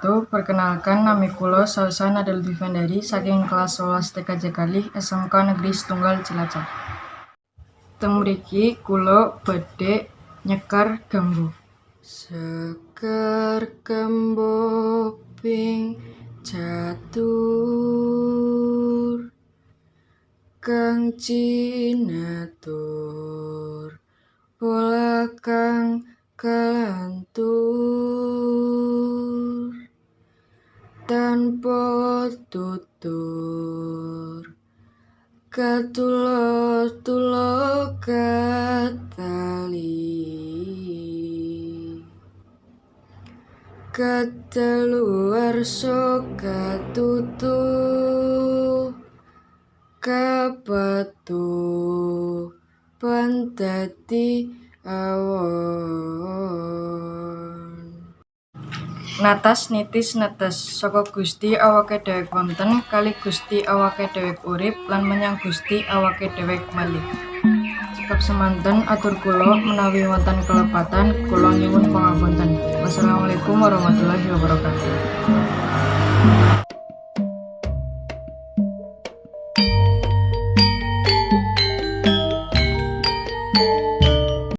wabarakatuh. Perkenalkan, nami kula Sausa Nadal Bivandari saking kelas 11 TKJ Kalih SMK Negeri Setunggal Cilacap. Teng mriki kula badhe nyekar gambo. Sekar gambo ping catur kang cinatur pola kang kalantur tanpa tutur katulo-tulo katali kadaluar so katutu kapatu pantati awon. Natas nitis netes saka Gusti awake dhewek wonten kali Gusti awake dhewek urip lan menyang Gusti awake dhewek malih. Cekap semanten atur kula menawi wonten kelepatan kula nyuwun pangapunten. Wassalamualaikum warahmatullahi wabarakatuh.